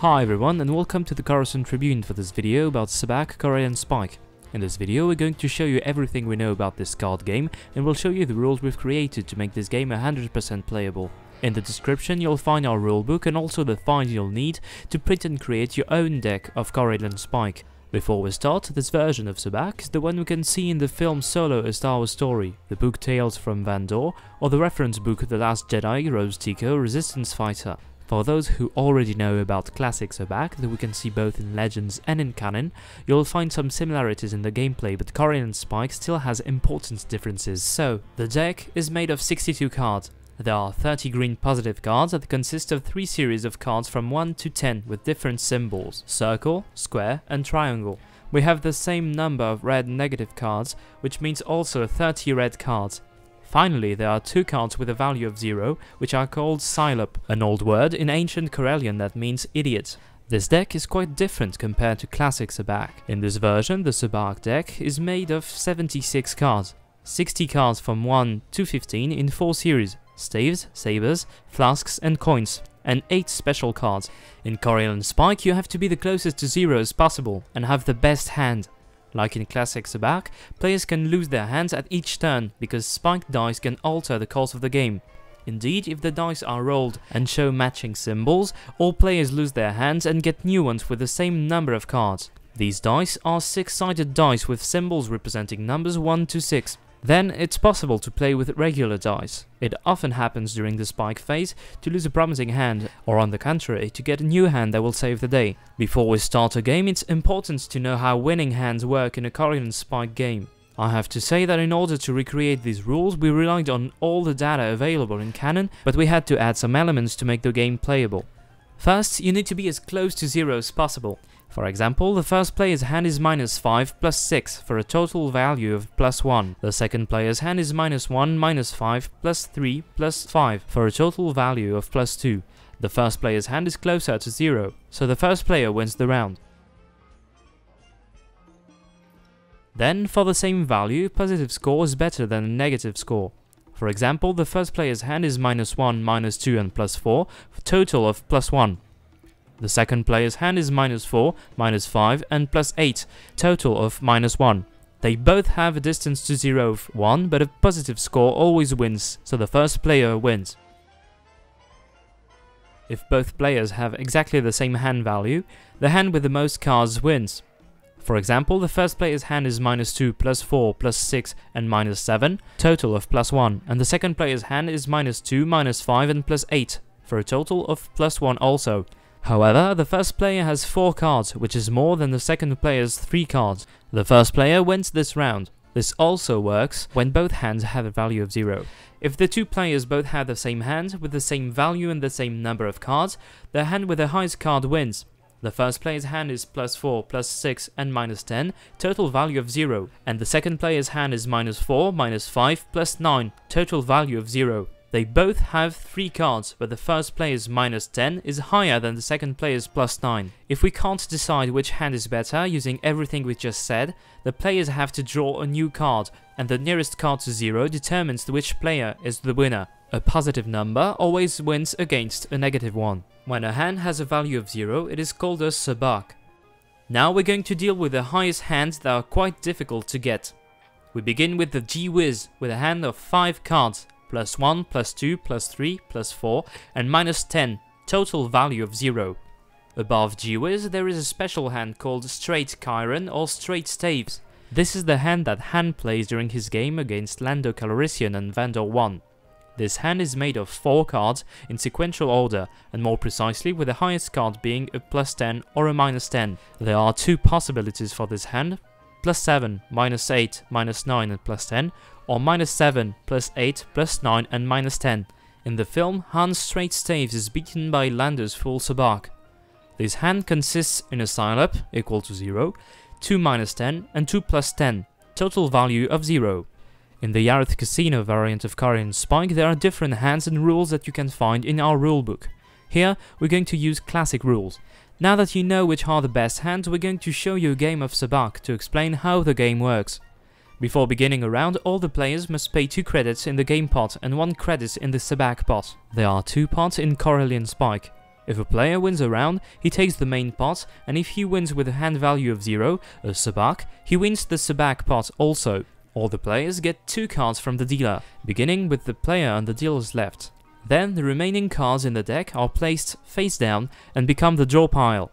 Hi everyone and welcome to the Coruscant Tribune for this video about Sabacc Corellian Spike. In this video we're going to show you everything we know about this card game and we'll show you the rules we've created to make this game 100% playable. In the description you'll find our rulebook and also the files you'll need to print and create your own deck of Corellian Spike. Before we start, this version of Sabacc is the one we can see in the film Solo: A Star Wars Story, the book Tales from Vandor, or the reference book The Last Jedi, Rose Tico, Resistance Fighter. For those who already know about classic Sabacc that we can see both in Legends and in canon, you'll find some similarities in the gameplay, but Corellian Spike still has important differences. So, the deck is made of 62 cards. There are 30 green positive cards that consist of 3 series of cards from 1 to 10 with different symbols: circle, square and triangle. We have the same number of red negative cards, which means also 30 red cards. Finally, there are 2 cards with a value of 0, which are called Silop, an old word in ancient Corellian that means idiot. This deck is quite different compared to classic Sabacc. In this version, the Sabacc deck is made of 76 cards, 60 cards from 1 to 15 in 4 series: staves, sabers, flasks and coins, and 8 special cards. In Corellian Spike you have to be the closest to 0 as possible and have the best hand. Like in classic Sabacc, players can lose their hands at each turn because spiked dice can alter the course of the game. Indeed, if the dice are rolled and show matching symbols, all players lose their hands and get new ones with the same number of cards. These dice are 6-sided dice with symbols representing numbers 1 to 6. Then it's possible to play with regular dice. It often happens during the spike phase to lose a promising hand, or on the contrary, to get a new hand that will save the day. Before we start a game, it's important to know how winning hands work in a Corellian Spike game. I have to say that in order to recreate these rules, we relied on all the data available in canon, but we had to add some elements to make the game playable. First, you need to be as close to 0 as possible. For example, the first player's hand is -5 plus 6 for a total value of +1. The second player's hand is -1 minus 5 plus 3 plus 5 for a total value of +2. The first player's hand is closer to 0, so the first player wins the round. Then, for the same value, positive score is better than a negative score. For example, the first player's hand is -1, -2 and +4 for a total of +1. The second player's hand is -4, -5 and +8, total of -1. They both have a distance to 0 of 1, but a positive score always wins, so the first player wins. If both players have exactly the same hand value, the hand with the most cards wins. For example, the first player's hand is -2, +4, +6 and -7, total of +1, and the second player's hand is -2, -5 and +8, for a total of +1 also. However, the first player has 4 cards, which is more than the second player's 3 cards. The first player wins this round. This also works when both hands have a value of 0. If the 2 players both have the same hand, with the same value and the same number of cards, the hand with the highest card wins. The first player's hand is +4, +6 and -10, total value of 0, and the second player's hand is -4, -5, +9, total value of 0. They both have 3 cards, but the first player's -10 is higher than the second player's +9. If we can't decide which hand is better using everything we just said, the players have to draw a new card, and the nearest card to 0 determines which player is the winner. A positive number always wins against a negative one. When a hand has a value of 0, it is called a Sabacc. Now we're going to deal with the highest hands that are quite difficult to get. We begin with the Whiz, with a hand of 5 cards. +1, +2, +3, +4 and -10, total value of 0. Above Whiz there is a special hand called Straight Chiron or Straight Staves. This is the hand that Han plays during his game against Lando Calrissian and Vandor 1. This hand is made of 4 cards in sequential order, and more precisely with the highest card being a +10 or a -10. There are 2 possibilities for this hand: +7, -8, -9 and +10, or -7, +8, +9 and -10. In the film, Han's Straight Staves is beaten by Lando's full Sabacc. This hand consists in a Silop, equal to 0, 2 -10 and 2 +10, total value of 0. In the Yareth Casino variant of Corellian Spike, there are different hands and rules that you can find in our rulebook. Here, we're going to use classic rules. Now that you know which are the best hands, we're going to show you a game of Sabacc to explain how the game works. Before beginning a round, all the players must pay 2 credits in the game pot and 1 credit in the Sabacc pot. There are 2 pots in Corellian Spike. If a player wins a round, he takes the main pot, and if he wins with a hand value of 0, a Sabac, he wins the Sabac pot also. All the players get 2 cards from the dealer, beginning with the player on the dealer's left. Then the remaining cards in the deck are placed face down and become the draw pile.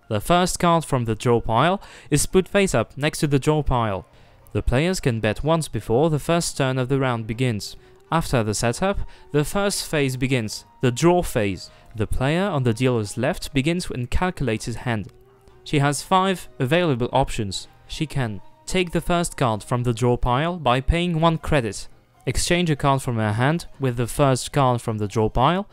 The first card from the draw pile is put face up next to the draw pile. The players can bet once before the first turn of the round begins. After the setup, the first phase begins, the draw phase. The player on the dealer's left begins and calculates his hand. She has 5 available options. She can take the first card from the draw pile by paying 1 credit, exchange a card from her hand with the first card from the draw pile,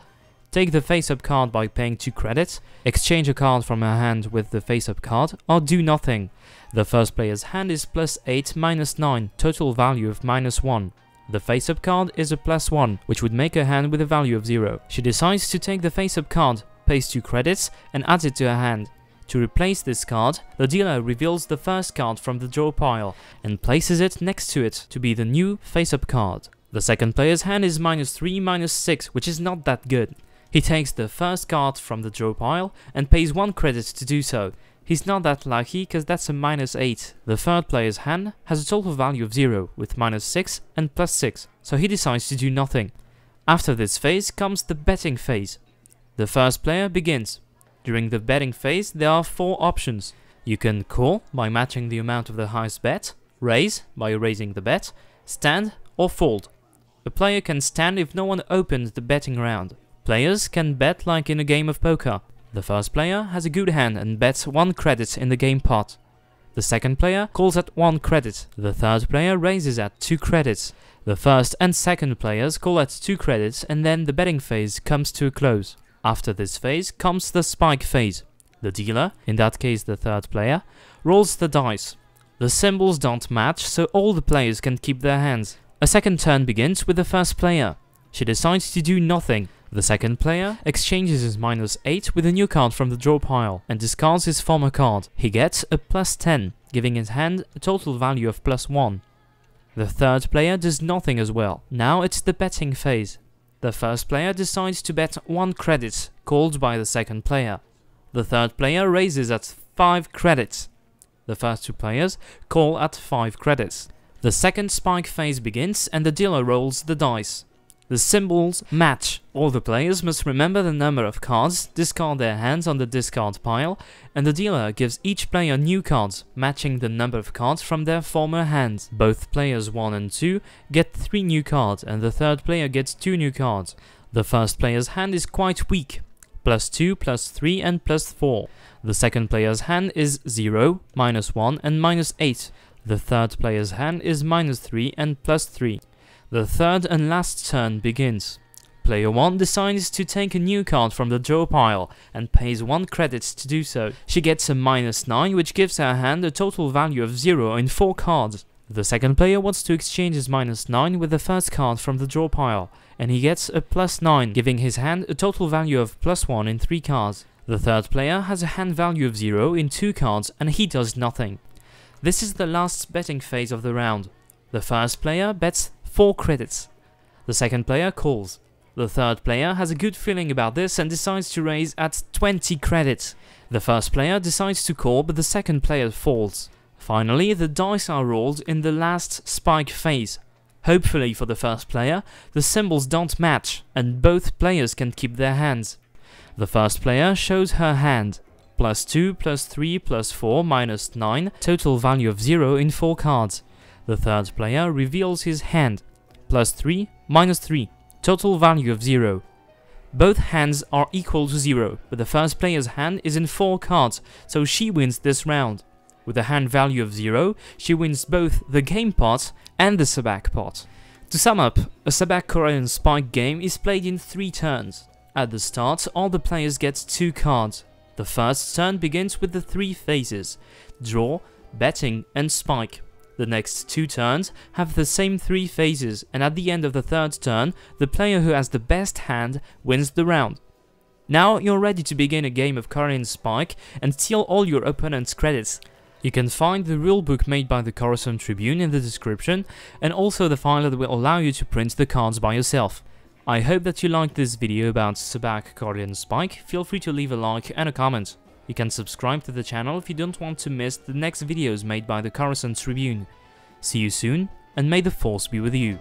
take the face-up card by paying 2 credits, exchange a card from her hand with the face-up card, or do nothing. The first player's hand is +8 -9, total value of -1. The face-up card is a +1, which would make her hand with a value of 0. She decides to take the face-up card, pays 2 credits, and adds it to her hand. To replace this card, the dealer reveals the first card from the draw pile and places it next to it to be the new face-up card. The second player's hand is -3, -6, which is not that good. He takes the first card from the draw pile and pays 1 credit to do so. He's not that lucky because that's a -8. The third player's hand has a total value of 0 with -6 and +6, so he decides to do nothing. After this phase comes the betting phase. The first player begins. During the betting phase there are 4 options. You can call by matching the amount of the highest bet, raise by raising the bet, stand or fold. A player can stand if no one opens the betting round. Players can bet like in a game of poker. The first player has a good hand and bets 1 credit in the game pot. The second player calls at 1 credit. The third player raises at 2 credits. The first and second players call at 2 credits, and then the betting phase comes to a close. After this phase comes the spike phase. The dealer, in that case the third player, rolls the dice. The symbols don't match, so all the players can keep their hands. A second turn begins with the first player. She decides to do nothing. The second player exchanges his -8 with a new card from the draw pile and discards his former card. He gets a +10, giving his hand a total value of +1. The third player does nothing as well. Now it's the betting phase. The first player decides to bet 1 credit, called by the second player. The third player raises at 5 credits. The first 2 players call at 5 credits. The second spike phase begins and the dealer rolls the dice. The symbols match. All the players must remember the number of cards, discard their hands on the discard pile, and the dealer gives each player new cards, matching the number of cards from their former hands. Both players 1 and 2 get 3 new cards, and the third player gets 2 new cards. The first player's hand is quite weak, +2, +3 and +4. The second player's hand is 0, -1 and -8. The third player's hand is -3 and +3. The third and last turn begins. Player 1 decides to take a new card from the draw pile and pays 1 credit to do so. She gets a -9, which gives her hand a total value of 0 in 4 cards. The second player wants to exchange his -9 with the first card from the draw pile, and he gets a +9, giving his hand a total value of +1 in 3 cards. The third player has a hand value of 0 in 2 cards, and he does nothing. This is the last betting phase of the round. The first player bets 4 credits. The second player calls. The third player has a good feeling about this and decides to raise at 20 credits. The first player decides to call, but the second player falls. Finally, the dice are rolled in the last spike phase. Hopefully for the first player, the symbols don't match and both players can keep their hands. The first player shows her hand. +2, +3, +4, -9, total value of 0 in 4 cards. The third player reveals his hand. +3, -3, total value of 0. Both hands are equal to 0, but the first player's hand is in 4 cards, so she wins this round. With a hand value of 0, she wins both the game pot and the Sabac pot. To sum up, a Sabacc Corellian Spike game is played in 3 turns. At the start, all the players get 2 cards. The first turn begins with the 3 phases: draw, betting and spike. The next 2 turns have the same 3 phases, and at the end of the third turn, the player who has the best hand wins the round. Now you're ready to begin a game of Corellian Spike and steal all your opponent's credits. You can find the rulebook made by the Coruscant Tribune in the description, and also the file that will allow you to print the cards by yourself. I hope that you liked this video about Sabacc Corellian Spike. Feel free to leave a like and a comment. You can subscribe to the channel if you don't want to miss the next videos made by the Coruscant Tribune. See you soon, and may the Force be with you.